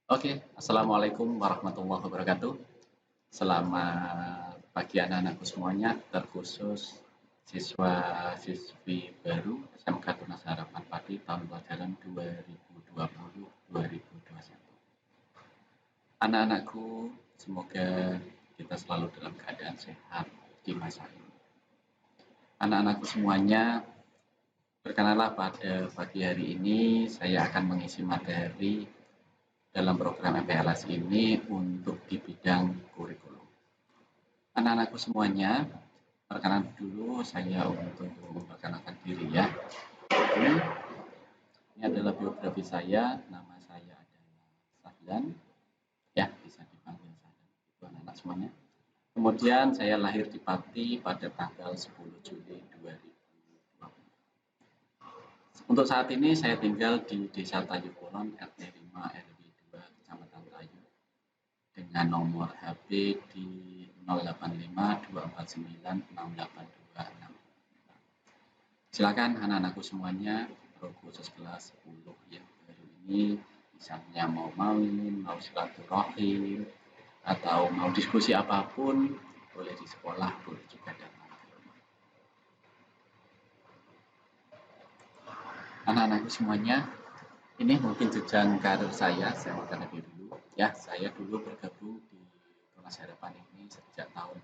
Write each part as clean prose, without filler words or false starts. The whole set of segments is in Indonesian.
Oke, Assalamualaikum warahmatullahi wabarakatuh. Selamat pagi anak-anakku semuanya, terkhusus siswa-siswi baru SMK Tunas Harapan Pati tahun pelajaran 2020-2021. Anak-anakku, semoga kita selalu dalam keadaan sehat di masa ini. Anak-anakku semuanya, perkenalah pada pagi hari ini saya akan mengisi materi dalam program MPLS ini untuk di bidang kurikulum. Anak-anakku semuanya, perkenalan dulu saya untuk memperkenalkan diri ya. Ini adalah biografi saya, nama saya adalah Sahlan, ya bisa dipanggil Sahlan. Itu anak-anak semuanya. Kemudian saya lahir di Pati pada tanggal 10 Juli 2020. Untuk saat ini saya tinggal di Desa Tayu Kulon, RT 5 RW 2, Kecamatan Tayu, dengan nomor HP di 0852496826. Silakan anak-anakku semuanya, khusus kelas 10 yang baru ini, misalnya mau main, mau silaturahim, atau mau diskusi apapun, boleh di sekolah, boleh juga datang ke rumah. Anak-anakku semuanya, ini mungkin jenjang karir saya akan lebih dulu. Ya, saya dulu bergabung di Tunas Harapan ini sejak tahun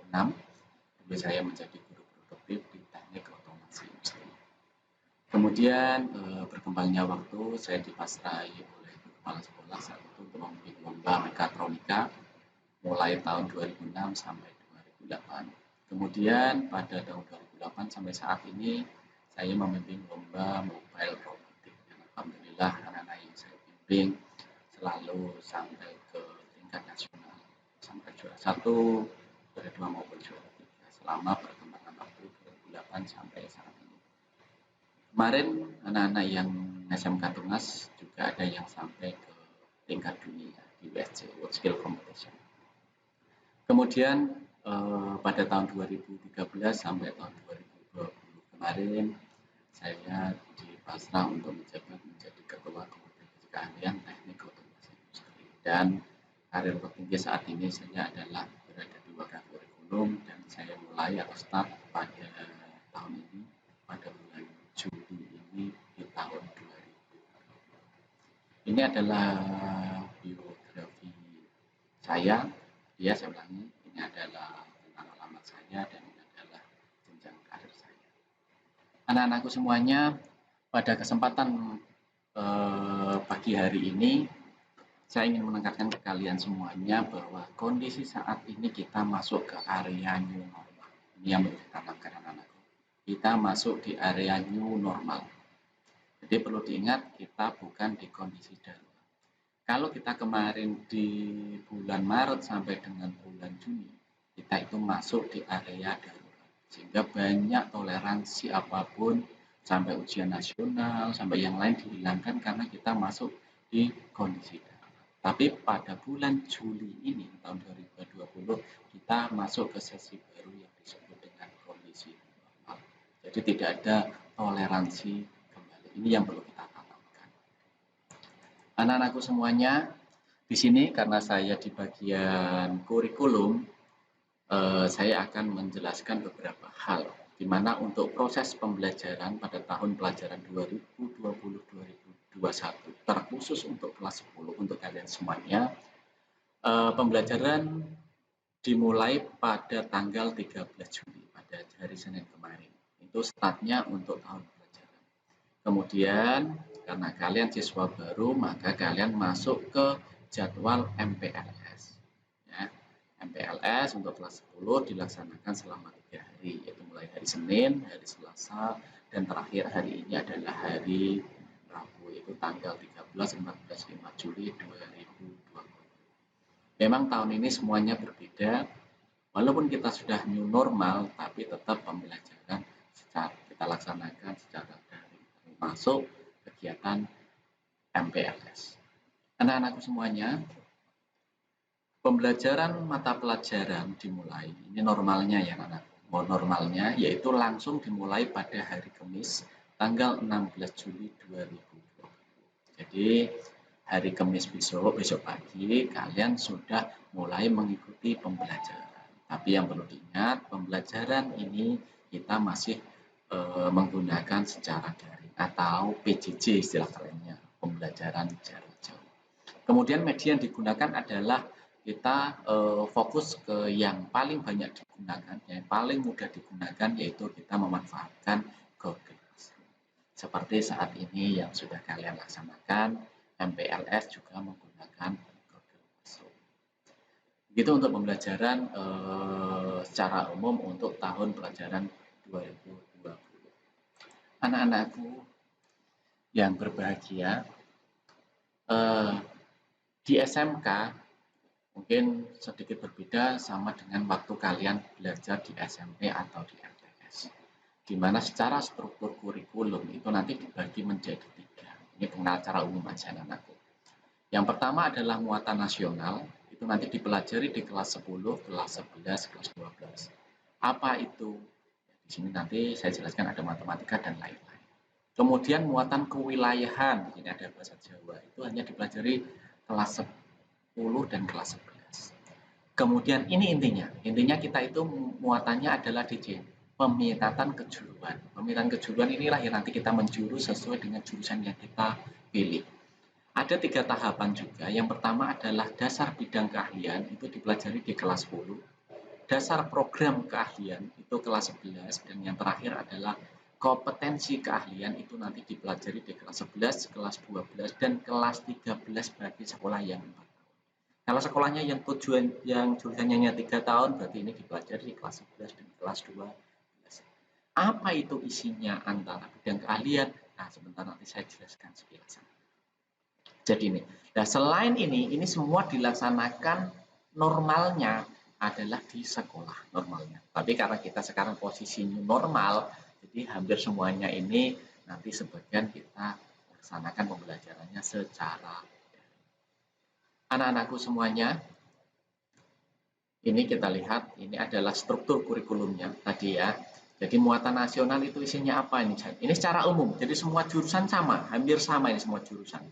2006. Dulu saya menjadi guru produktif di teknik otomasi industri. Kemudian berkembangnya waktu, saya dipasrahi oleh kepala sekolah saat itu untuk memimpin lomba mekatronika mulai tahun 2006 sampai 2008. Kemudian pada tahun 2008 sampai saat ini saya memimpin lomba mobile robotik. Alhamdulillah anak-anak yang saya bimbing selalu sampai ke tingkat nasional, sampai juara 1, juara 2 maupun juara 3 selama perkembangan waktu 2008 sampai saat ini. Kemarin anak-anak yang SMK Tunas juga ada yang sampai ke tingkat dunia di WSC, World Skill Competition. Kemudian pada tahun 2013 sampai tahun 2020 kemarin saya dipasrah untuk menjadi ketua komite keahlian teknik otomasi industri, dan karir tertinggi saat ini saya adalah berada di wakil kurikulum, dan saya mulai atau start pada tahun ini pada bulan Juli ini di tahun 2020. Ini adalah biografi saya. Ya, saya ulangi, ini adalah tentang alamat saya dan ini adalah jenjang karir saya. Anak-anakku semuanya, pada kesempatan pagi hari ini saya ingin menekankan ke kalian semuanya bahwa kondisi saat ini kita masuk ke area new normal. Ini yang perlu ditanamkan anak-anakku. Kita masuk di area new normal. Jadi perlu diingat, kita bukan di kondisi darurat. Kalau kita kemarin di bulan Maret sampai dengan bulan Juni, kita itu masuk di area darurat. Sehingga banyak toleransi apapun, sampai ujian nasional, sampai yang lain dihilangkan karena kita masuk di kondisi darurat. Tapi pada bulan Juli ini, tahun 2020, kita masuk ke sesi baru yang disebut dengan kondisi normal. Jadi tidak ada toleransi kembali. Ini yang perlu kita tanamkan. Anak-anakku semuanya, di sini karena saya di bagian kurikulum, saya akan menjelaskan beberapa hal, di mana untuk proses pembelajaran pada tahun pelajaran 2020-2021, terkhusus untuk kelas 10 untuk kalian semuanya, pembelajaran dimulai pada tanggal 13 Juli, pada hari Senin kemarin. Itu startnya untuk tahun pelajaran. Kemudian karena kalian siswa baru, maka kalian masuk ke jadwal MPLS. Ya, MPLS untuk kelas 10 dilaksanakan selama 3 hari, yaitu mulai hari Senin, hari Selasa, dan terakhir hari ini adalah hari Rabu, yaitu tanggal 13-14-5 Juli 2020. Memang tahun ini semuanya berbeda, walaupun kita sudah new normal, tapi tetap pembelajaran kita laksanakan secara daring, termasuk kegiatan MPLS. Anak-anakku semuanya, pembelajaran mata pelajaran dimulai, ini normalnya ya anak, normalnya yaitu langsung dimulai pada hari Kamis tanggal 16 Juli 2020. Jadi hari Kamis besok pagi kalian sudah mulai mengikuti pembelajaran. Tapi yang perlu diingat, pembelajaran ini kita masih menggunakan secara daring atau PJJ istilah kerennya, pembelajaran jarak jauh. Kemudian media yang digunakan adalah kita fokus ke yang paling banyak digunakan, yang paling mudah digunakan, yaitu kita memanfaatkan Google Classroom. Seperti saat ini yang sudah kalian laksanakan, MPLS juga menggunakan Google Classroom. Begitu untuk pembelajaran secara umum untuk tahun pelajaran 2020. Anak-anakku yang berbahagia, di SMK mungkin sedikit berbeda sama dengan waktu kalian belajar di SMP atau di MTS, di mana secara struktur kurikulum itu nanti dibagi menjadi 3. Ini pengenalan secara umum aja anak-anakku. Yang pertama adalah muatan nasional, itu nanti dipelajari di kelas 10, kelas 11, kelas 12. Apa itu? Di sini nanti saya jelaskan ada matematika dan lain-lain. Kemudian muatan kewilayahan, ini ada bahasa Jawa, itu hanya dipelajari kelas 10 dan kelas 11. Kemudian ini intinya kita itu muatannya adalah DJ, peminatan kejuruan. Peminatan kejuruan inilah yang nanti kita menjuru sesuai dengan jurusan yang kita pilih. Ada 3 tahapan juga. Yang pertama adalah dasar bidang keahlian, itu dipelajari di kelas 10. Dasar program keahlian itu kelas 11, dan yang terakhir adalah kompetensi keahlian, itu nanti dipelajari di kelas 11, kelas 12, dan kelas 13 bagi sekolah yang 4 tahun. Kalau sekolahnya yang jurusannya hanya 3 tahun, berarti ini dipelajari di kelas 11 dan kelas 12. Apa itu isinya antara bidang keahlian? Nah, sebentar nanti saya jelaskan sekilas. Jadi ini, nah selain ini semua dilaksanakan normalnya adalah di sekolah normalnya. Tapi karena kita sekarang posisinya normal, jadi hampir semuanya ini nanti sebagian kita laksanakan pembelajarannya secara anak-anakku semuanya. Ini kita lihat, ini adalah struktur kurikulumnya tadi ya. Jadi muatan nasional itu isinya apa ini? Ini secara umum, jadi semua jurusan sama, hampir sama ini semua jurusan.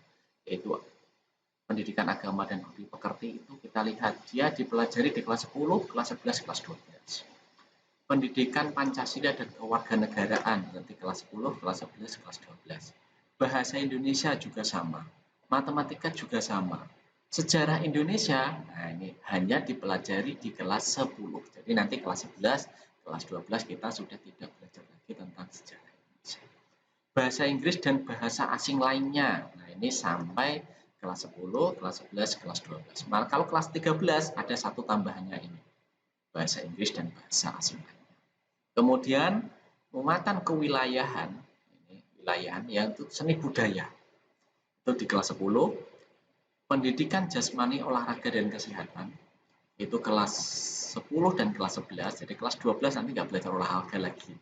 Yaitu pendidikan agama dan budi pekerti itu kita lihat dia dipelajari di kelas 10, kelas 11, kelas 12. Pendidikan Pancasila dan kewarganegaraan nanti kelas 10, kelas 11, kelas 12. Bahasa Indonesia juga sama. Matematika juga sama. Sejarah Indonesia, nah ini hanya dipelajari di kelas 10. Jadi nanti kelas 11, kelas 12 kita sudah tidak belajar lagi tentang sejarah Indonesia. Bahasa Inggris dan bahasa asing lainnya, nah ini sampai kelas 10, kelas 11, kelas 12. Malah kalau kelas 13 ada satu tambahannya ini, bahasa Inggris dan bahasa asing lainnya. Kemudian muatan kewilayahan, ini wilayahan yang itu seni budaya, itu di kelas 10. Pendidikan jasmani, olahraga, dan kesehatan, itu kelas 10 dan kelas 11. Jadi kelas 12 nanti nggak belajar olahraga lagi.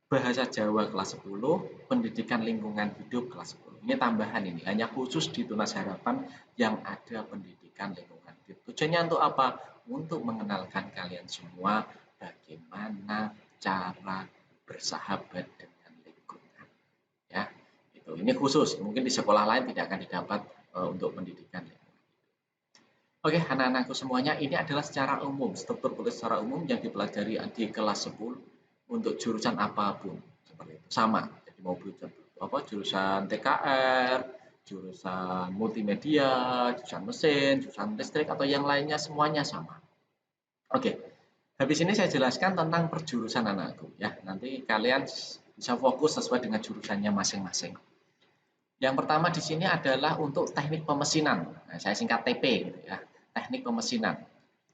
Bahasa Jawa kelas 10, pendidikan lingkungan hidup kelas 10. Ini tambahan ini, hanya khusus di Tunas Harapan yang ada pendidikan lingkungan hidup. Tujuannya untuk apa? Untuk mengenalkan kalian semua bagaimana cara bersahabat dengan lingkungan. Ya, itu. Ini khusus, mungkin di sekolah lain tidak akan didapat untuk pendidikan lingkungan. Oke, anak-anakku semuanya, ini adalah secara umum, struktur kuliah secara umum yang dipelajari di kelas 10 untuk jurusan apapun seperti itu. Sama, jadi mau belajar jurusan TKR, jurusan multimedia, jurusan mesin, jurusan listrik atau yang lainnya semuanya sama. Oke. Habis ini saya jelaskan tentang perjurusan anakku ya. Nanti kalian bisa fokus sesuai dengan jurusannya masing-masing. Yang pertama di sini adalah untuk teknik pemesinan. Nah, saya singkat TP gitu ya. Teknik pemesinan.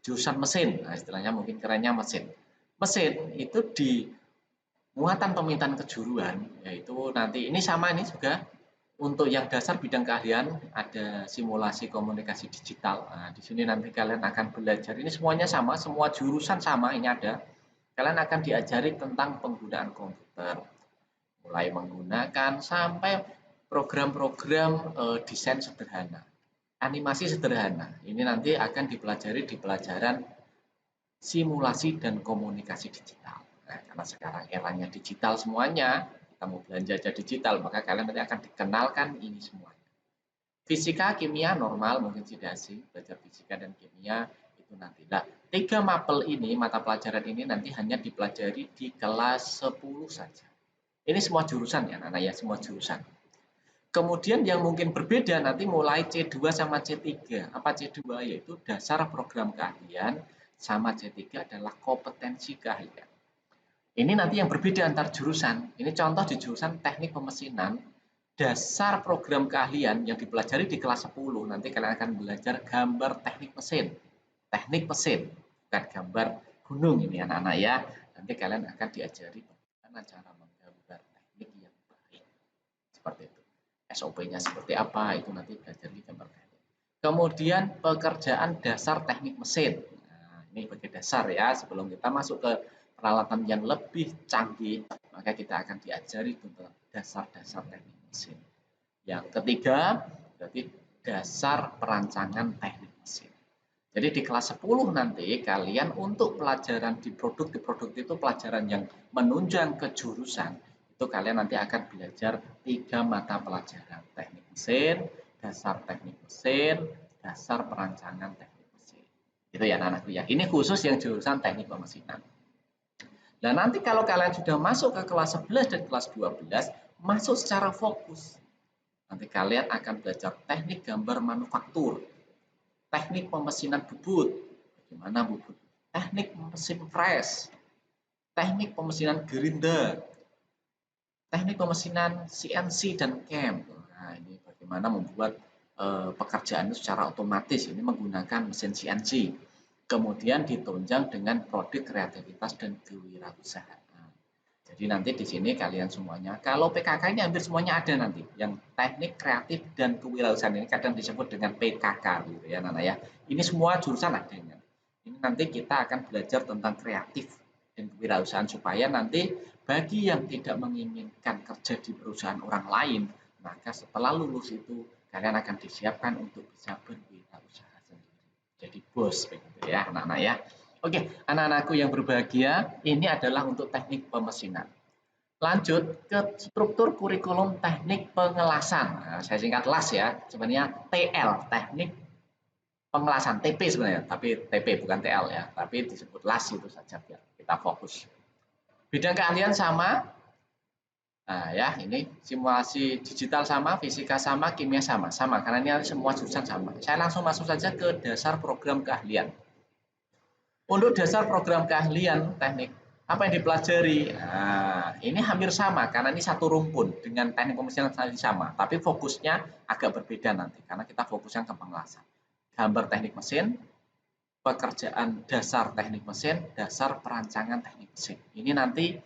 Jurusan mesin. Nah, istilahnya mungkin kerennya mesin. Mesin itu di muatan pemintaan kejuruan, yaitu nanti ini sama ini juga untuk yang dasar bidang keahlian ada simulasi komunikasi digital. Nah, di sini nanti kalian akan belajar ini semuanya sama, semua jurusan sama ini ada. Kalian akan diajari tentang penggunaan komputer, mulai menggunakan sampai program-program desain sederhana, animasi sederhana. Ini nanti akan dipelajari di pelajaran simulasi dan komunikasi digital. Nah, karena sekarang eranya digital semuanya, kita mau belanja aja digital, maka kalian nanti akan dikenalkan ini semuanya. Fisika, kimia normal, mungkin sidasi, belajar fisika dan kimia itu nanti. Nah, 3 mapel ini, mata pelajaran ini nanti hanya dipelajari di kelas 10 saja. Ini semua jurusan ya, anak-anak ya, semua jurusan. Kemudian yang mungkin berbeda nanti mulai C2 sama C3. Apa C2? Yaitu dasar program keahlian, sama C3 adalah kompetensi keahlian. Ini nanti yang berbeda antar jurusan. Ini contoh di jurusan teknik pemesinan, dasar program keahlian yang dipelajari di kelas 10. Nanti kalian akan belajar gambar teknik mesin. Teknik mesin, bukan gambar gunung ini anak-anak ya. Nanti kalian akan diajari bagaimana cara menggambar teknik yang baik. Seperti itu. SOP-nya seperti apa, itu nanti belajar di gambar teknik. Kemudian pekerjaan dasar teknik mesin. Nah, ini bagi dasar ya, sebelum kita masuk ke peralatan yang lebih canggih, maka kita akan diajari tentang dasar-dasar teknik mesin. Yang ketiga, berarti dasar perancangan teknik mesin. Jadi di kelas 10 nanti kalian untuk pelajaran di produk itu pelajaran yang menunjang ke jurusan. Itu kalian nanti akan belajar 3 mata pelajaran. Teknik mesin, dasar teknik mesin, dasar perancangan teknik mesin. Itu ya anak-anakku ya. Ini khusus yang jurusan teknik pemesinan. Nah, nanti kalau kalian sudah masuk ke kelas 11 dan kelas 12, masuk secara fokus. Nanti kalian akan belajar teknik gambar manufaktur, teknik pemesinan bubut, bagaimana bubut, teknik mesin press, teknik pemesinan gerinda, teknik pemesinan CNC dan CAM. Nah, ini bagaimana membuat pekerjaan itu secara otomatis, ini menggunakan mesin CNC. Kemudian ditunjang dengan produk kreativitas dan kewirausahaan. Jadi nanti di sini kalian semuanya, kalau PKK ini hampir semuanya ada nanti. Yang teknik kreatif dan kewirausahaan ini kadang disebut dengan PKK gitu ya Nana ya. Ini semua jurusan adanya. Ini nanti kita akan belajar tentang kreatif dan kewirausahaan supaya nanti bagi yang tidak menginginkan kerja di perusahaan orang lain, maka setelah lulus itu kalian akan disiapkan untuk bisa berwirausaha. Jadi bos begitu ya anak-anak ya. Oke, anak-anakku yang berbahagia, ini adalah untuk teknik pemesinan. Lanjut ke struktur kurikulum teknik pengelasan. Nah, saya singkat LAS ya, sebenarnya TL, teknik pengelasan, TP sebenarnya, tapi TP bukan TL ya, tapi disebut LAS itu saja biar kita fokus. Bidang keahlian sama. Nah ya, ini simulasi digital sama, fisika sama, kimia sama, karena ini semua jurusan sama. Saya langsung masuk saja ke dasar program keahlian. Untuk dasar program keahlian teknik, apa yang dipelajari? Nah, ini hampir sama karena ini satu rumpun dengan teknik pemesinan sama, tapi fokusnya agak berbeda nanti karena kita fokusnya ke pengelasan. Gambar teknik mesin, pekerjaan dasar teknik mesin, dasar perancangan teknik mesin. Ini nanti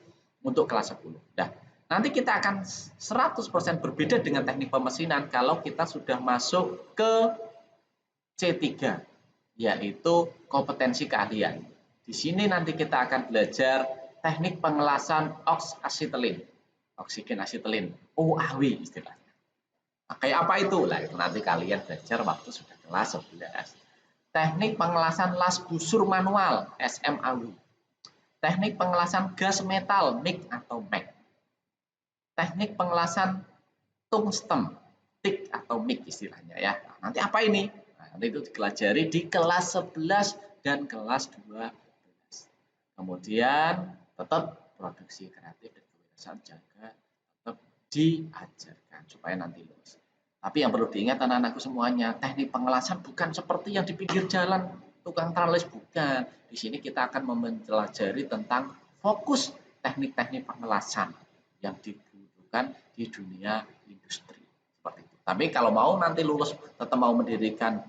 untuk kelas 10. Nah, nanti kita akan 100% berbeda dengan teknik pemesinan kalau kita sudah masuk ke C3, yaitu kompetensi keahlian. Di sini nanti kita akan belajar teknik pengelasan oksiasetilin, oksigen asetilin, OAW istilahnya. Nah, kayak apa itu? Nah, itu nanti kalian belajar waktu sudah kelas 11. Teknik pengelasan las busur manual, SMAW. Teknik pengelasan gas metal, MIG atau MEG. Teknik pengelasan tungsten, TIG atau MIG istilahnya ya. Nah, nanti apa ini? Nah, nanti itu dipelajari di kelas 11 dan kelas 12. Kemudian tetap produksi kreatif dan kewirausahaan jaga tetap diajarkan supaya nanti lulus. Tapi yang perlu diingat anak-anakku semuanya, teknik pengelasan bukan seperti yang di pinggir jalan, tukang tralis bukan. Di sini kita akan mempelajari tentang fokus teknik-teknik pengelasan yang dibutuhkan di dunia industri seperti itu. Tapi kalau mau nanti lulus tetap mau mendirikan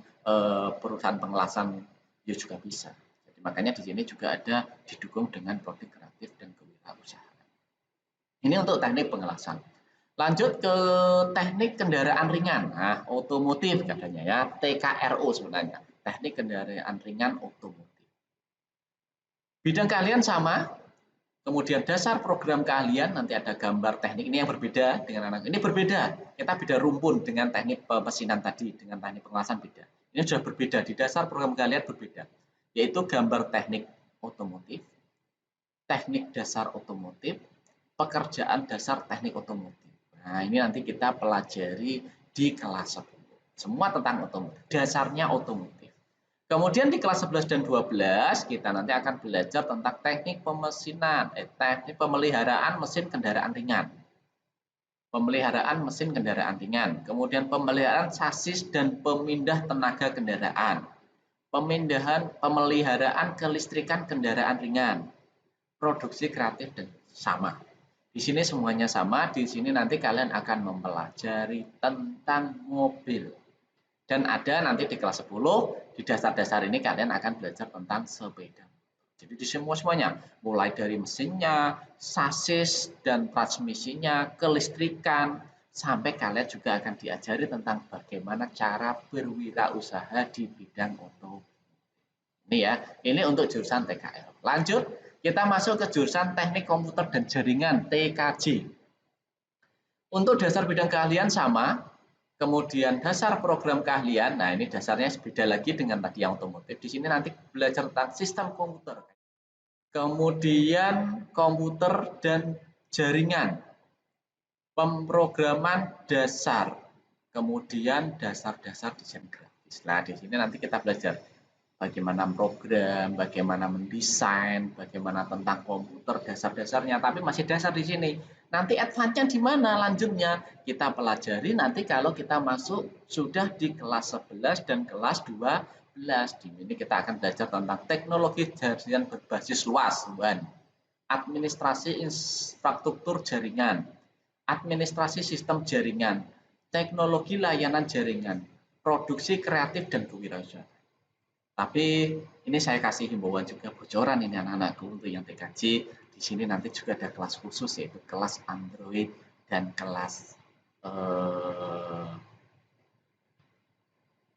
perusahaan pengelasan, ya juga bisa. Jadi makanya di sini juga ada didukung dengan produk kreatif dan kewirausahaan. Ini untuk teknik pengelasan. Lanjut ke teknik kendaraan ringan. Nah, otomotif katanya ya, TKRO sebenarnya. Teknik kendaraan ringan otomotif. Bidang keahlian sama. Kemudian dasar program keahlian nanti ada gambar teknik ini yang berbeda dengan anak. Ini berbeda. Kita beda rumpun dengan teknik pemesinan tadi, dengan teknik pengelasan beda. Ini sudah berbeda di dasar program keahlian berbeda. Yaitu gambar teknik otomotif, teknik dasar otomotif, pekerjaan dasar teknik otomotif. Nah, ini nanti kita pelajari di kelas 10. Semua tentang otomotif, dasarnya otomotif. Kemudian di kelas 11 dan 12 kita nanti akan belajar tentang teknik pemesinan, teknik pemeliharaan mesin kendaraan ringan. Pemeliharaan mesin kendaraan ringan, kemudian pemeliharaan sasis dan pemindah tenaga kendaraan, pemeliharaan kelistrikan kendaraan ringan, produksi kreatif dan sama. Di sini semuanya sama, di sini nanti kalian akan mempelajari tentang mobil. Dan ada nanti di kelas 10, di dasar-dasar ini kalian akan belajar tentang sepeda. Jadi di semuanya, mulai dari mesinnya, sasis dan transmisinya, kelistrikan, sampai kalian juga akan diajari tentang bagaimana cara berwirausaha di bidang otomotif. Ini ya, ini untuk jurusan TKL. Lanjut, kita masuk ke jurusan Teknik Komputer dan Jaringan TKJ. Untuk dasar bidang keahlian sama, kemudian dasar program keahlian, nah ini dasarnya beda lagi dengan tadi yang otomotif. Di sini nanti belajar tentang sistem komputer. Kemudian komputer dan jaringan. Pemrograman dasar. Kemudian dasar-dasar desain grafis. Nah, di sini nanti kita belajar bagaimana program, bagaimana mendesain, bagaimana tentang komputer, dasar-dasarnya. Tapi masih dasar di sini. Nanti advance-nya di mana lanjutnya? Kita pelajari nanti kalau kita masuk sudah di kelas 11 dan kelas 12. Di sini kita akan belajar tentang teknologi jaringan berbasis luas, administrasi infrastruktur jaringan, administrasi sistem jaringan, teknologi layanan jaringan, produksi kreatif dan kewirausahaan. Tapi ini saya kasih himbauan juga bocoran ini anak-anakku untuk yang TKJ. Di sini nanti juga ada kelas khusus yaitu kelas Android dan kelas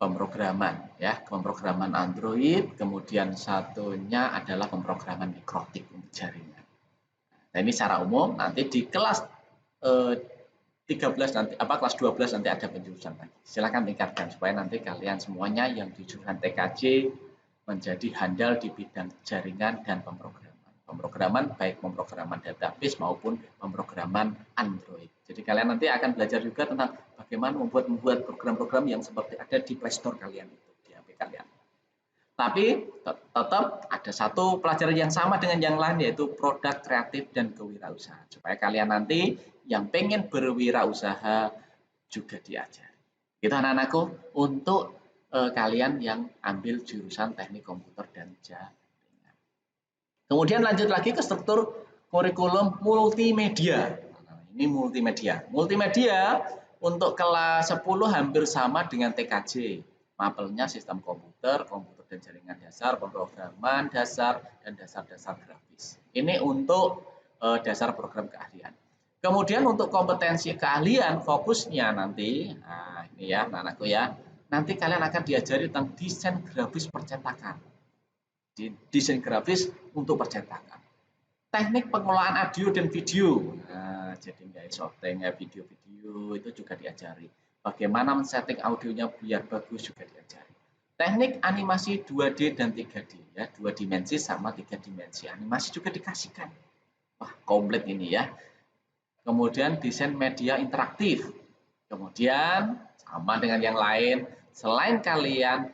pemrograman ya, pemrograman Android, kemudian satunya adalah pemrograman mikrotik untuk jaringan. Nah, ini secara umum nanti di kelas 13 nanti kelas 12 nanti ada penjurusan lagi. Silakan tingkatkan supaya nanti kalian semuanya yang di jurusan TKJ menjadi handal di bidang jaringan dan pemrograman. Pemrograman baik pemrograman database maupun pemrograman Android. Jadi kalian nanti akan belajar juga tentang bagaimana membuat program-program yang seperti ada di Play Store kalian itu, di HP kalian. Tapi tetap ada satu pelajaran yang sama dengan yang lain yaitu produk kreatif dan kewirausahaan. Supaya kalian nanti yang pengen berwirausaha juga diajar. Itu anak-anakku untuk kalian yang ambil jurusan teknik komputer dan jaringan. Kemudian lanjut lagi ke struktur kurikulum multimedia. Ini multimedia. Multimedia untuk kelas 10 hampir sama dengan TKJ. Mapelnya sistem komputer, komputer dan jaringan dasar, pemrograman dasar, dan dasar-dasar grafis. Ini untuk dasar program keahlian. Kemudian untuk kompetensi keahlian fokusnya nanti, nah ini ya anak-anakku ya, nanti kalian akan diajari tentang desain grafis percetakan. Desain grafis untuk percetakan. Teknik pengelolaan audio dan video. Nah, jadi nggak syuting ya video-video itu juga diajari. Bagaimana men-setting audionya biar bagus juga diajari. Teknik animasi 2D dan 3D ya, 2 dimensi sama 3 dimensi. Animasi juga dikasihkan. Wah, komplit ini ya. Kemudian desain media interaktif. Kemudian sama dengan yang lain, selain kalian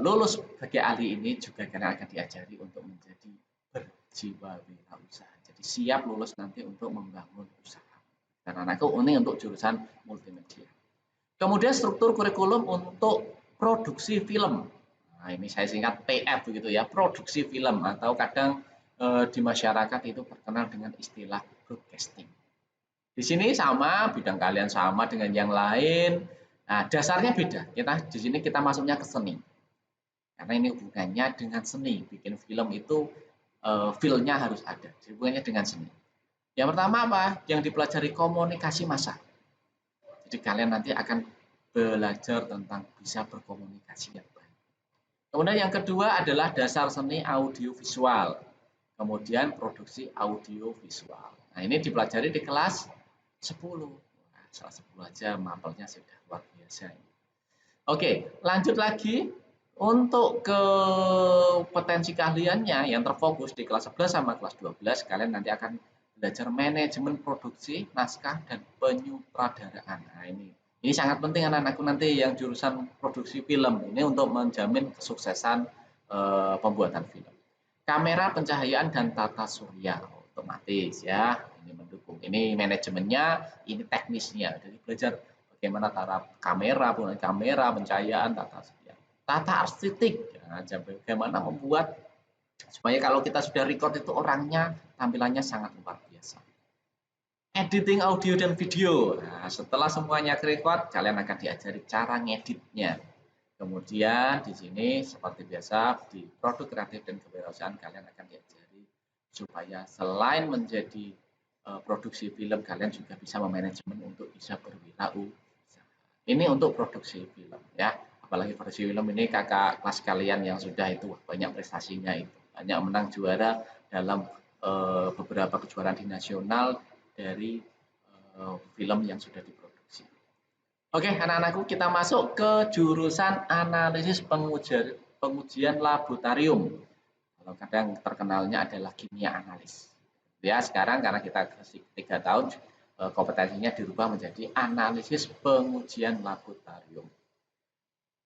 lulus sebagai ahli ini juga kalian akan diajari untuk menjadi berjiwa wirausaha. Jadi siap lulus nanti untuk membangun usaha. Dan anakku ini untuk jurusan multimedia. Kemudian struktur kurikulum untuk produksi film. Nah, ini saya singkat PF begitu ya, produksi film atau kadang di masyarakat itu terkenal dengan istilah broadcasting. Di sini sama, bidang kalian sama dengan yang lain. Nah, dasarnya beda. Di sini kita masuknya ke seni. Karena ini hubungannya dengan seni. Bikin film itu feel-nya harus ada. Hubungannya dengan seni. Yang pertama apa? Yang dipelajari komunikasi massa. Jadi kalian nanti akan belajar tentang bisa berkomunikasi yang baik. Kemudian yang kedua adalah dasar seni audiovisual. Kemudian produksi audiovisual. Nah, ini dipelajari di kelas 10. Nah, salah 10 aja mapelnya sudah luar biasa. Oke, lanjut lagi. Untuk ke potensi keahliannya yang terfokus di kelas 11 sama kelas 12, kalian nanti akan belajar manajemen produksi, naskah, dan penyutradaraan. Nah, ini Ini sangat penting anak-anakku nanti yang jurusan produksi film ini untuk menjamin kesuksesan pembuatan film. Kamera, pencahayaan, dan tata surya otomatis ya. Ini mendukung. Ini manajemennya, ini teknisnya. Jadi belajar bagaimana cara kamera, penggunaan kamera, pencahayaan, tata surya. Tata artistik, ya, bagaimana membuat supaya kalau kita sudah record itu orangnya tampilannya sangat luar biasa. Editing audio dan video. Nah, setelah semuanya record, kalian akan diajari cara ngeditnya. Kemudian di sini seperti biasa di produk kreatif dan kewirausahaan kalian akan diajari supaya selain menjadi produksi film, kalian juga bisa memanajemen untuk bisa berwirausaha. Ini untuk produksi film ya. Apalagi produksi film ini kakak kelas kalian yang sudah itu banyak prestasinya itu, banyak menang juara dalam beberapa kejuaraan di nasional dari film yang sudah diproduksi. Oke, anak-anakku kita masuk ke jurusan analisis pengujian laboratorium. Kalau kadang terkenalnya adalah kimia analis. Ya, sekarang karena kita 3 tahun kompetensinya dirubah menjadi analisis pengujian laboratorium.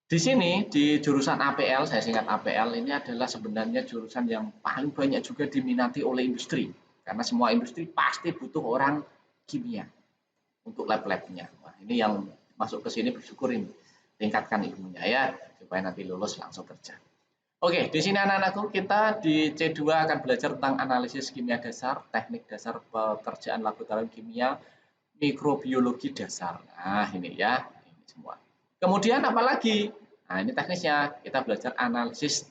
Di sini di jurusan APL, saya singkat APL, ini adalah sebenarnya jurusan yang paling banyak juga diminati oleh industri. Karena semua industri pasti butuh orang kimia untuk lab-labnya. Wah, ini yang masuk ke sini bersyukur ini, tingkatkan ilmunya ya, supaya nanti lulus langsung kerja. Oke, di sini anak-anakku kita di C2 akan belajar tentang analisis kimia dasar, teknik dasar pekerjaan laboratorium kimia, mikrobiologi dasar. Nah, ini ya, ini semua. Kemudian apalagi? Nah, ini teknisnya. Kita belajar analisis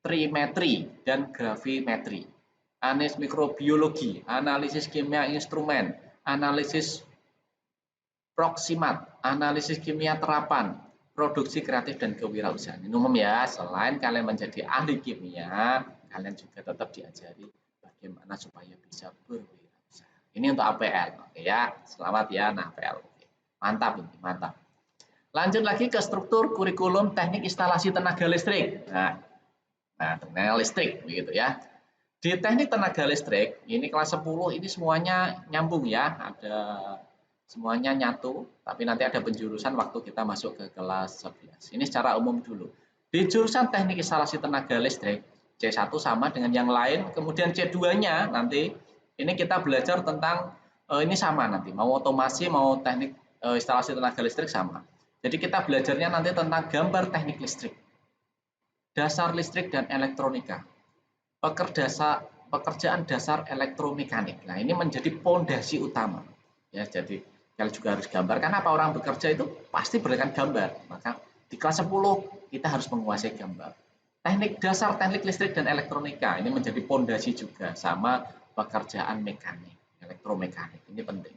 trimetri dan gravimetri. Analisis mikrobiologi, analisis kimia instrumen, analisis proksimat, analisis kimia terapan, produksi kreatif dan kewirausahaan. Ini umum ya, selain kalian menjadi ahli kimia, kalian juga tetap diajari bagaimana supaya bisa berwirausaha. Ini untuk APL, oke ya. Selamat ya, nah APL. Oke. Mantap ini, mantap. Lanjut lagi ke struktur kurikulum teknik instalasi tenaga listrik. Nah, tenaga listrik begitu ya. Di teknik tenaga listrik, ini kelas 10 ini semuanya nyambung ya, ada semuanya nyatu, tapi nanti ada penjurusan waktu kita masuk ke kelas 11. Ini secara umum dulu. Di jurusan teknik instalasi tenaga listrik, C1 sama dengan yang lain, kemudian C2-nya nanti ini kita belajar tentang ini sama nanti, mau otomasi mau teknik instalasi tenaga listrik sama. Jadi kita belajarnya nanti tentang gambar teknik listrik, dasar listrik dan elektronika, pekerjaan dasar elektromekanik. Nah, ini menjadi pondasi utama. Ya, jadi kalian juga harus gambar. Karena apa orang bekerja itu pasti berdasarkan gambar. Maka di kelas 10 kita harus menguasai gambar. Teknik dasar teknik listrik dan elektronika ini menjadi pondasi juga sama pekerjaan mekanik, elektromekanik. Ini penting.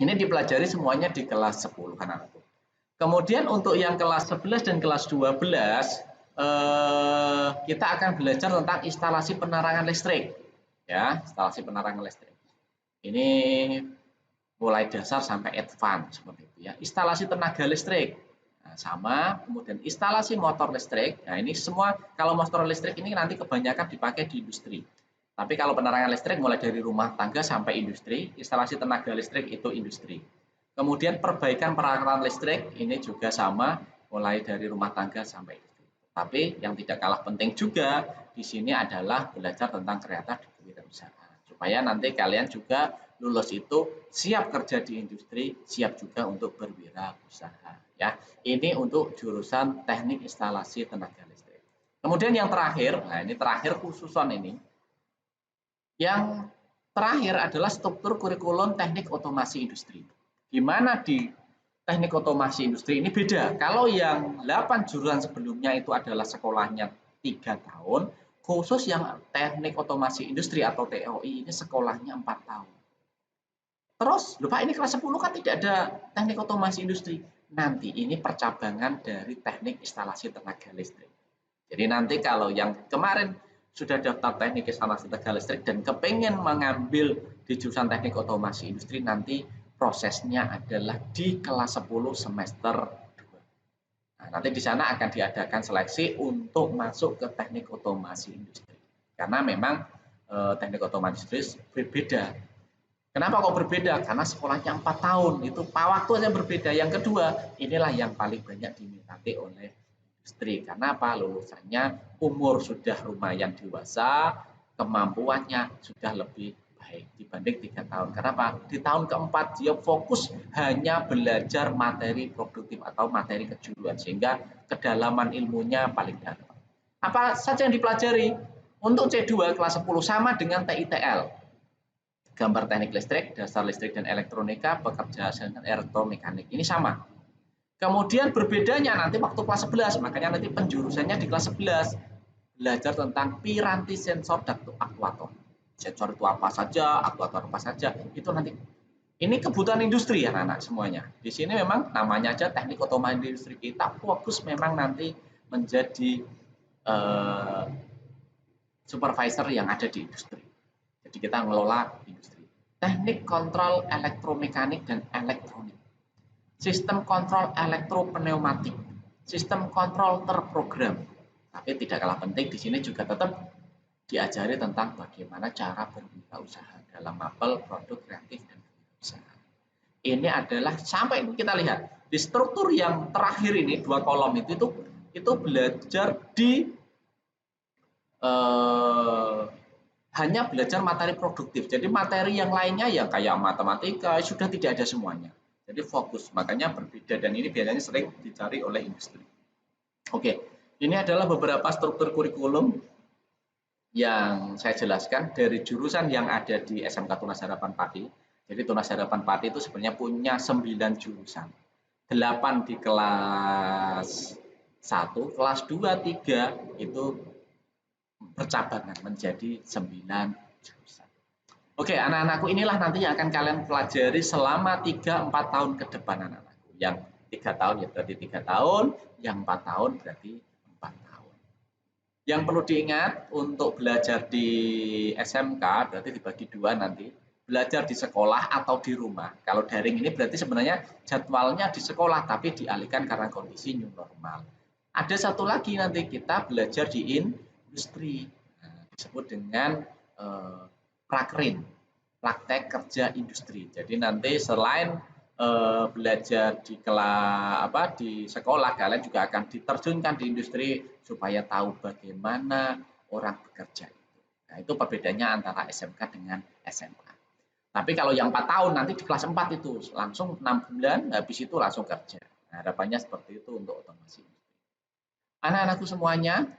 Ini dipelajari semuanya di kelas 10 kan anakku. Kemudian untuk yang kelas 11 dan kelas 12 kita akan belajar tentang instalasi penerangan listrik. Ya, instalasi penerangan listrik. Ini mulai dasar sampai advance seperti itu ya. Instalasi tenaga listrik. Nah, sama, kemudian instalasi motor listrik. Nah, ini semua kalau motor listrik ini nanti kebanyakan dipakai di industri. Tapi kalau penerangan listrik mulai dari rumah tangga sampai industri, instalasi tenaga listrik itu industri. Kemudian perbaikan peralatan listrik ini juga sama, mulai dari rumah tangga sampai industri. Tapi yang tidak kalah penting juga di sini adalah belajar tentang kreatif kewirausahaan. Supaya nanti kalian juga lulus itu siap kerja di industri, siap juga untuk berwirausaha. Ya, ini untuk jurusan teknik instalasi tenaga listrik. Kemudian yang terakhir, nah ini terakhir khususon ini. Yang terakhir adalah struktur kurikulum teknik otomasi industri. Gimana di teknik otomasi industri ini beda. Kalau yang 8 jurusan sebelumnya itu adalah sekolahnya 3 tahun, khusus yang teknik otomasi industri atau TOI ini sekolahnya 4 tahun. Terus, lupa ini kelas 10 kan tidak ada teknik otomasi industri. Nanti ini percabangan dari teknik instalasi tenaga listrik. Jadi nanti kalau yang kemarin sudah daftar teknik instalasi tenaga listrik dan kepengen mengambil di jurusan teknik otomasi industri, nanti prosesnya adalah di kelas 10 semester 2. Nah, nanti di sana akan diadakan seleksi untuk masuk ke teknik otomasi industri. Karena memang teknik otomasi industri berbeda. Kenapa kok berbeda? Karena sekolahnya 4 tahun, itu waktunya berbeda. Yang kedua, inilah yang paling banyak diminati oleh industri. Karena apa? Lulusannya umur sudah lumayan dewasa, kemampuannya sudah lebih baik dibanding 3 tahun. Kenapa? Di tahun keempat dia fokus hanya belajar materi produktif atau materi kejuruan, sehingga kedalaman ilmunya paling dalam. Apa saja yang dipelajari? Untuk C2 kelas 10 sama dengan TITL. Gambar teknik listrik, dasar listrik dan elektronika, pekerja elektromekanik. Ini sama. Kemudian berbedanya nanti waktu kelas 11, makanya nanti penjurusannya di kelas 11. Belajar tentang piranti, sensor, dan aktuator. Sensor itu apa saja, aktuator apa saja, itu nanti. Ini kebutuhan industri ya anak-anak semuanya. Di sini memang namanya aja teknik otomatis industri, kita fokus memang nanti menjadi supervisor yang ada di industri. Jadi kita ngelola industri. Teknik kontrol elektromekanik dan elektronik. Sistem kontrol elektropneumatik. Sistem kontrol terprogram. Tapi tidak kalah penting di sini juga tetap diajari tentang bagaimana cara berwirausaha dalam mapel produk kreatif dan berwirausaha. Ini adalah sampai kita lihat di struktur yang terakhir ini 2 kolom itu belajar di hanya belajar materi produktif. Jadi materi yang lainnya ya kayak matematika sudah tidak ada semuanya. Jadi fokus, makanya berbeda dan ini biasanya sering dicari oleh industri. Oke, ini adalah beberapa struktur kurikulum yang saya jelaskan dari jurusan yang ada di SMK Tunas Harapan Pati. Jadi Tunas Harapan Pati itu sebenarnya punya 9 jurusan. 8 di kelas 1, kelas 2, 3 itu bercabangan menjadi 9 jurusan. Oke, anak-anakku inilah nanti yang akan kalian pelajari selama 3-4 tahun ke depan anak-anakku. Yang 3 tahun ya berarti 3 tahun, yang 4 tahun berarti 4 tahun. Yang perlu diingat untuk belajar di SMK berarti dibagi 2 nanti. Belajar di sekolah atau di rumah. Kalau daring ini berarti sebenarnya jadwalnya di sekolah tapi dialihkan karena kondisi new normal. Ada satu lagi nanti kita belajar di industri, disebut dengan prakrin, praktek kerja industri. Jadi nanti selain belajar di sekolah, kalian juga akan diterjunkan di industri supaya tahu bagaimana orang bekerja itu. Nah, itu perbedaannya antara SMK dengan SMA. Tapi kalau yang 4 tahun nanti di kelas 4 itu langsung 6 bulan habis itu langsung kerja. Nah, harapannya seperti itu untuk otomasi. Anak-anakku semuanya,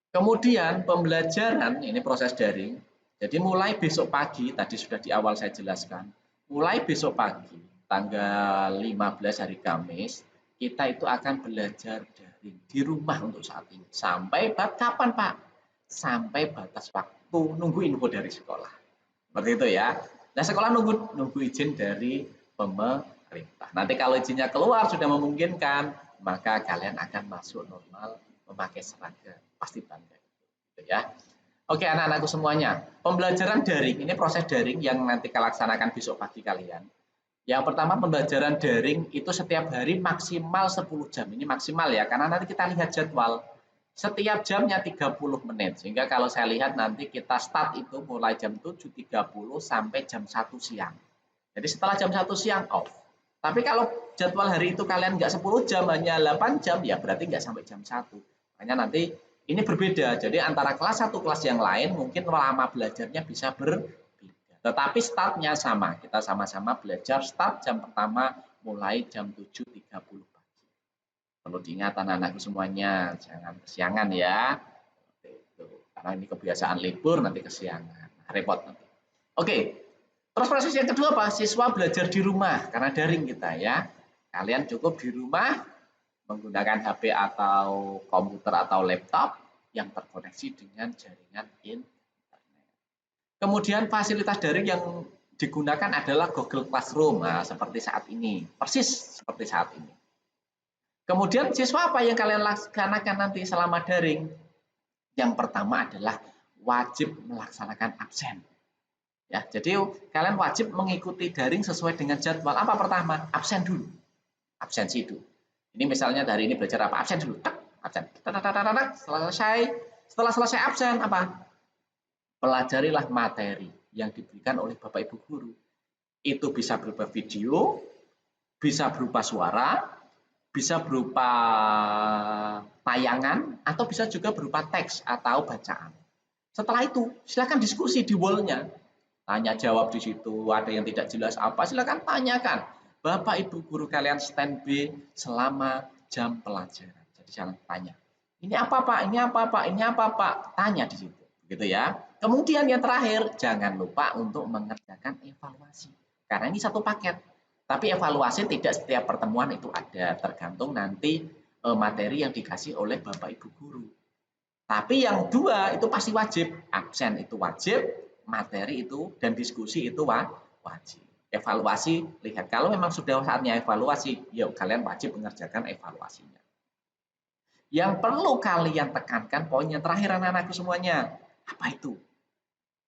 kemudian pembelajaran ini proses daring. Jadi mulai besok pagi, tadi sudah di awal saya jelaskan, mulai besok pagi, tanggal 15 hari Kamis, kita itu akan belajar daring di rumah untuk saat ini. Sampai kapan Pak? Sampai batas waktu nunggu info dari sekolah. Seperti itu ya. Nah sekolah nunggu izin dari pemerintah. Nanti kalau izinnya keluar sudah memungkinkan, maka kalian akan masuk normal memakai seragam. Pasti bangga. Gitu ya. Oke anak-anakku semuanya, pembelajaran daring, ini proses daring yang nanti kalian laksanakan besok pagi kalian. Yang pertama pembelajaran daring itu setiap hari maksimal 10 jam, ini maksimal ya, karena nanti kita lihat jadwal. Setiap jamnya 30 menit, sehingga kalau saya lihat nanti kita start itu mulai jam 7.30 sampai jam 1 siang. Jadi setelah jam 1 siang off. Tapi kalau jadwal hari itu kalian nggak 10 jam, hanya 8 jam, ya berarti nggak sampai jam 1. Makanya nanti ini berbeda, jadi antara kelas 1 kelas yang lain mungkin lama belajarnya bisa berbeda. Tetapi startnya sama, kita sama-sama belajar start jam pertama mulai jam 7.30 pagi. Perlu diingat anak-anakku semuanya, jangan kesiangan ya. Karena ini kebiasaan libur nanti kesiangan, repot nanti. Oke, terus proses yang kedua apa? Siswa belajar di rumah, karena daring kita ya. Kalian cukup di rumah menggunakan HP atau komputer atau laptop yang terkoneksi dengan jaringan internet. Kemudian fasilitas daring yang digunakan adalah Google Classroom, nah, seperti saat ini, persis seperti saat ini. Kemudian siswa apa yang kalian laksanakan nanti selama daring? Yang pertama adalah wajib melaksanakan absen. Ya, jadi kalian wajib mengikuti daring sesuai dengan jadwal. Apa pertama? Absen dulu. Absensi dulu. Ini misalnya dari ini belajar apa? Absen dulu. Absen. Setelah selesai absen apa? Pelajarilah materi. yang diberikan oleh Bapak Ibu guru. Itu bisa berupa video, bisa berupa suara, bisa berupa tayangan, atau bisa juga berupa teks atau bacaan. Setelah itu, silakan diskusi di wall-nya. Tanya jawab di situ, ada yang tidak jelas apa, silakan tanyakan. Bapak Ibu guru kalian standby selama jam pelajaran. Jadi jangan tanya. Ini apa Pak? Ini apa Pak? Ini apa Pak? Tanya di situ. Begitu ya. Kemudian yang terakhir, jangan lupa untuk mengerjakan evaluasi. Karena ini satu paket. Tapi evaluasi tidak setiap pertemuan itu ada, tergantung nanti materi yang dikasih oleh Bapak Ibu guru. Tapi yang dua itu pasti wajib, absen itu wajib, materi itu dan diskusi itu wajib. Evaluasi, lihat kalau memang sudah saatnya evaluasi, yuk kalian wajib mengerjakan evaluasinya. Yang perlu kalian tekankan poin yang terakhir anak-anakku semuanya, apa itu?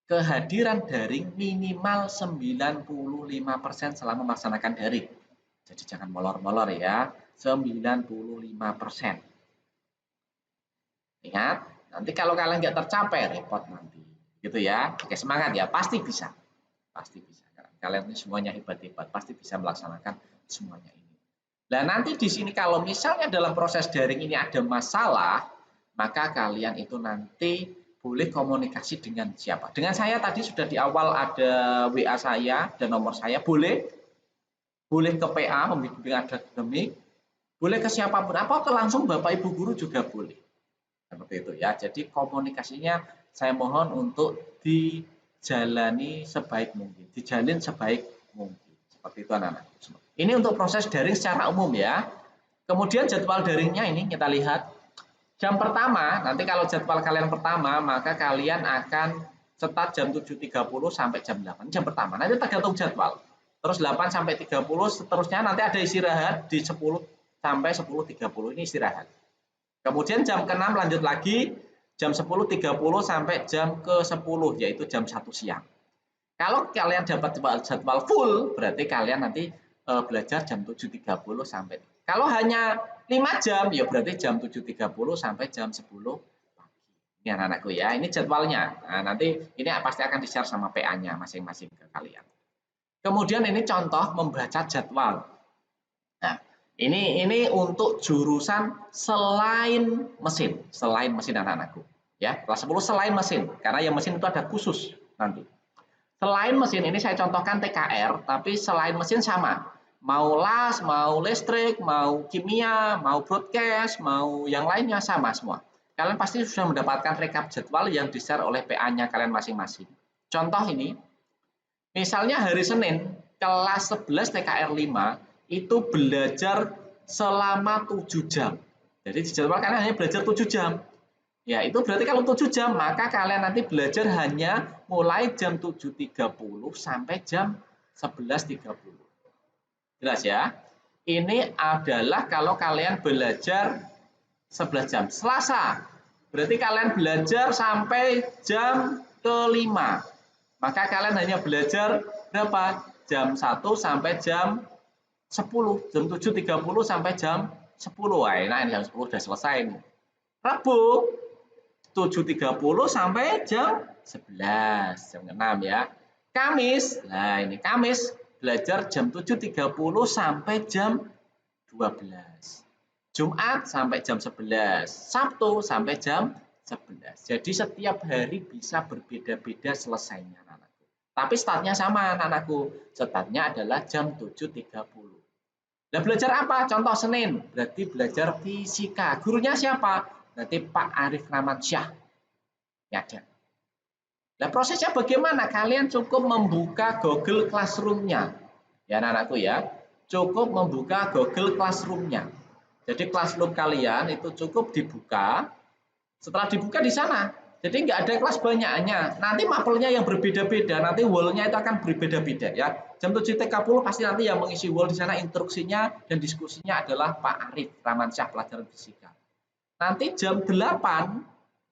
Kehadiran daring minimal 95% selama melaksanakan daring. Jadi jangan molor-molor ya, 95%. Ingat, nanti kalau kalian nggak tercapai, repot nanti. Gitu ya. Oke, semangat ya, pasti bisa. Pasti bisa. Kalian ini semuanya hebat-hebat, pasti bisa melaksanakan semuanya ini. Nah, nanti di sini kalau misalnya dalam proses daring ini ada masalah, maka kalian itu nanti boleh komunikasi dengan siapa. Dengan saya tadi sudah di awal ada WA saya dan nomor saya, boleh ke PA, pembimbing akademik, boleh ke siapapun, apa ke langsung Bapak Ibu guru juga boleh. Seperti itu ya. Jadi komunikasinya saya mohon untuk dijalani sebaik mungkin, dijalin sebaik mungkin. Seperti itu anak-anak. Ini untuk proses daring secara umum ya. Kemudian jadwal daringnya ini kita lihat. Jam pertama, nanti kalau jadwal kalian pertama, maka kalian akan start jam 7.30 sampai jam 8. Jam pertama, nanti tergantung jadwal. Terus 8 sampai 30, seterusnya nanti ada istirahat di 10 sampai 10.30 ini istirahat. Kemudian jam ke-6 lanjut lagi, jam 10.30 sampai jam ke-10, yaitu jam 1 siang. Kalau kalian dapat jadwal full, berarti kalian nanti belajar jam 7.30 sampai. Kalau hanya 5 jam, ya berarti jam 7.30 sampai jam 10 pagi. Ini anak-anakku ya, ini jadwalnya. Nah, nanti ini pasti akan di-share sama PA-nya masing-masing ke kalian. Kemudian ini contoh membaca jadwal. Nah, ini untuk jurusan selain mesin anak-anakku. Ya, kelas 10 selain mesin, karena yang mesin itu ada khusus nanti. Selain mesin ini saya contohkan TKR, tapi selain mesin sama. Mau las, mau listrik, mau kimia, mau broadcast, mau yang lainnya sama semua. Kalian pasti sudah mendapatkan rekap jadwal yang di-share oleh PA-nya kalian masing-masing. Contoh ini, misalnya hari Senin, kelas 11 TKR 5, itu belajar selama 7 jam. Jadi dijadwalkan hanya belajar 7 jam. Ya, itu berarti kalau 7 jam, maka kalian nanti belajar hanya mulai jam 7.30 sampai jam 11.30. Jelas ya? Ini adalah kalau kalian belajar 11 jam. Selasa, berarti kalian belajar sampai jam ke-5. Maka kalian hanya belajar berapa? Jam 1 sampai jam 10. Jam 7.30 sampai jam 10. Wah, enak, jam 10 sudah selesai nih. Rabu, 7.30 sampai jam 11, jam 6 ya. Kamis, nah ini Kamis belajar jam 7.30 sampai jam 12. Jumat sampai jam 11, Sabtu sampai jam 11. Jadi setiap hari bisa berbeda-beda selesainya anak-anakku. Tapi startnya sama anak-anakku, startnya adalah jam 7.30. Nah, belajar apa? Contoh Senin, berarti belajar fisika. Gurunya siapa? Berarti Pak Arif Ramansyah. Ya, ada. Nah, prosesnya bagaimana? Kalian cukup membuka Google Classroom-nya. Ya, anak-anakku ya. Cukup membuka Google Classroom-nya. Jadi Classroom kalian itu cukup dibuka. Setelah dibuka di sana. Jadi nggak ada kelas banyaknya. Nanti mapelnya yang berbeda-beda. Nanti wall-nya itu akan berbeda-beda ya. Jam 7.30 pasti nanti yang mengisi wall di sana instruksinya dan diskusinya adalah Pak Arif Ramansyah pelajaran fisika. Nanti jam 8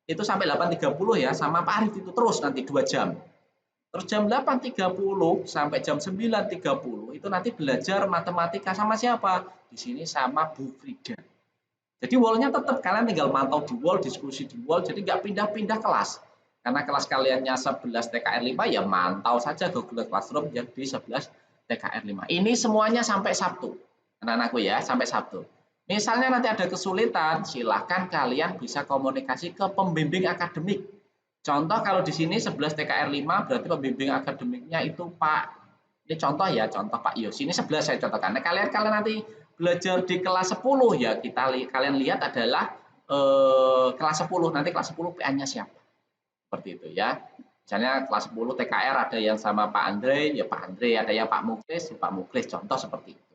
itu sampai 8.30 ya sama Pak Arif itu terus nanti 2 jam. Terus jam 8.30 sampai jam 9.30 itu nanti belajar matematika sama siapa? Di sini sama Bu Frida. Jadi wall-nya tetap kalian tinggal mantau di wall, diskusi di wall, jadi nggak pindah-pindah kelas. Karena kelas kaliannya 11 TKR 5 ya mantau saja Google Classroom yang di 11 TKR 5. Ini semuanya sampai Sabtu. Anak-anakku ya, sampai Sabtu. Misalnya nanti ada kesulitan, silahkan kalian bisa komunikasi ke pembimbing akademik. Contoh kalau di sini 11 TKR 5 berarti pembimbing akademiknya itu Pak, ini contoh ya, contoh Pak Yos. Ini 11 saya contohkan. Nah, kalian nanti belajar di kelas 10 ya, kalian lihat adalah kelas 10, nanti kelas 10 PA-nya siapa. Seperti itu ya. Misalnya kelas 10 TKR ada yang sama Pak Andre, ya Pak Andre, ada yang Pak Muklis, ya Pak Muklis, contoh seperti itu.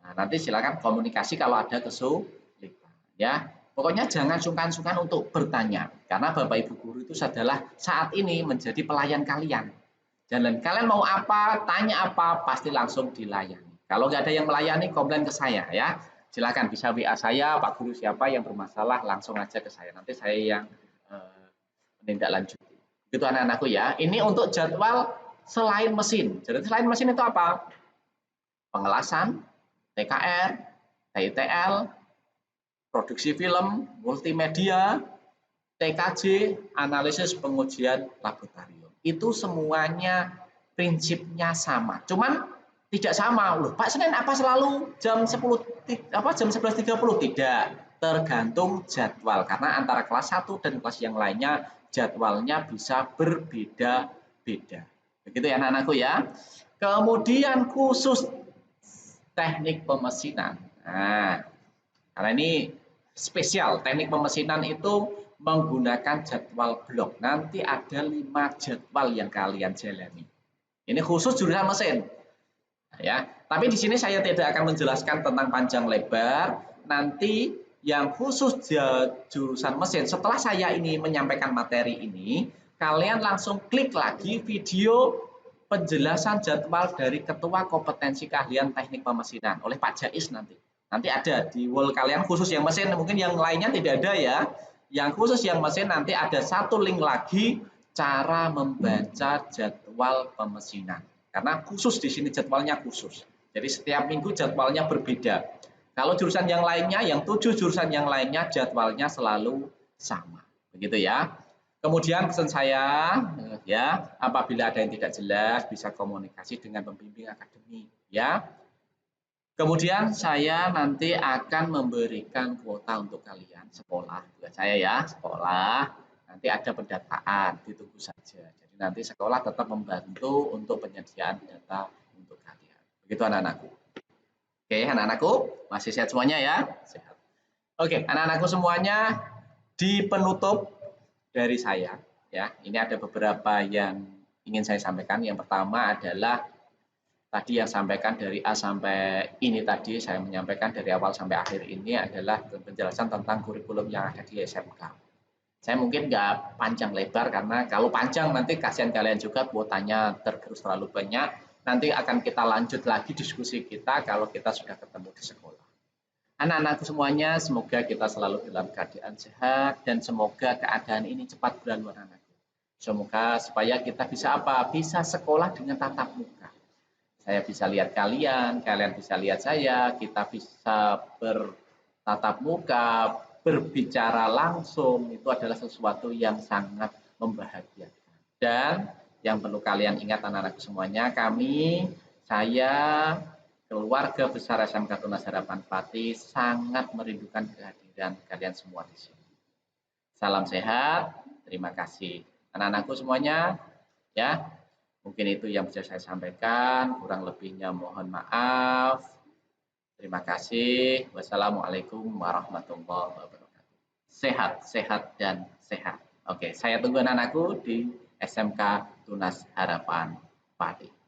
Nah, nanti silakan komunikasi kalau ada kesulitan ya. Pokoknya jangan sungkan-sungkan untuk bertanya karena Bapak Ibu guru itu adalah saat ini menjadi pelayan kalian. Dan kalian mau apa, tanya apa, pasti langsung dilayani. Kalau nggak ada yang melayani, komplain ke saya ya. Silakan bisa WA saya, Pak Guru siapa yang bermasalah langsung aja ke saya. Nanti saya yang menindaklanjuti. Itu anak-anakku ya. Ini untuk jadwal selain mesin. Jadi selain mesin itu apa? Pengelasan, TKR, TITL, produksi film, multimedia, TKJ, analisis pengujian laboratorium. Itu semuanya prinsipnya sama. Cuman tidak sama. Loh, Pak Senin apa selalu jam 10 jam 11.30? Tidak. Tergantung jadwal karena antara kelas 1 dan kelas yang lainnya jadwalnya bisa berbeda-beda. Begitu ya anak-anakku ya. Kemudian khusus teknik pemesinan. Nah, karena ini spesial, teknik pemesinan itu menggunakan jadwal blok. Nanti ada 5 jadwal yang kalian jalani. Ini khusus jurusan mesin. Ya, tapi di sini saya tidak akan menjelaskan tentang panjang lebar. Nanti yang khusus jurusan mesin, setelah saya ini menyampaikan materi ini, kalian langsung klik lagi video penjelasan jadwal dari Ketua Kompetensi Keahlian Teknik Pemesinan oleh Pak Jais nanti. Nanti ada di wall kalian khusus yang mesin, mungkin yang lainnya tidak ada ya. Yang khusus yang mesin nanti ada satu link lagi cara membaca jadwal pemesinan. Karena khusus di sini jadwalnya khusus. Jadi setiap minggu jadwalnya berbeda. Kalau jurusan yang lainnya, yang 7 jurusan yang lainnya jadwalnya selalu sama. Begitu ya. Kemudian pesan saya ya, apabila ada yang tidak jelas bisa komunikasi dengan pembimbing akademik ya. Kemudian saya nanti akan memberikan kuota untuk kalian sekolah. Buat saya ya, sekolah. Nanti ada pendataan, ditunggu saja. Jadi nanti sekolah tetap membantu untuk penyediaan data untuk kalian. Begitu anak-anakku. Oke, anak-anakku, masih sehat semuanya ya? Sehat. Oke, anak-anakku semuanya, di penutup dari saya ya. Ini ada beberapa yang ingin saya sampaikan. Yang pertama adalah tadi yang sampaikan dari A sampai ini tadi saya menyampaikan dari awal sampai akhir ini adalah penjelasan tentang kurikulum yang ada di SMK. Saya mungkin nggak panjang lebar karena kalau panjang nanti kasihan kalian juga kuotanya tergerus terlalu banyak. Nanti akan kita lanjut lagi diskusi kita kalau kita sudah ketemu di sekolah. Anak-anakku semuanya, semoga kita selalu dalam keadaan sehat dan semoga keadaan ini cepat berlalu anak-anakku. Semoga supaya kita bisa apa? Bisa sekolah dengan tatap muka. Saya bisa lihat kalian, kalian bisa lihat saya, kita bisa bertatap muka, berbicara langsung, itu adalah sesuatu yang sangat membahagiakan. Dan yang perlu kalian ingat anak-anak semuanya, saya, keluarga besar SMK Tunas Harapan Pati sangat merindukan kehadiran kalian semua di sini. Salam sehat, terima kasih. Anak-anakku semuanya, ya, mungkin itu yang bisa saya sampaikan, kurang lebihnya mohon maaf. Terima kasih. Wassalamualaikum warahmatullahi wabarakatuh. Sehat, sehat, dan sehat. Oke, saya tunggu anak-anakku di SMK Tunas Harapan Pati.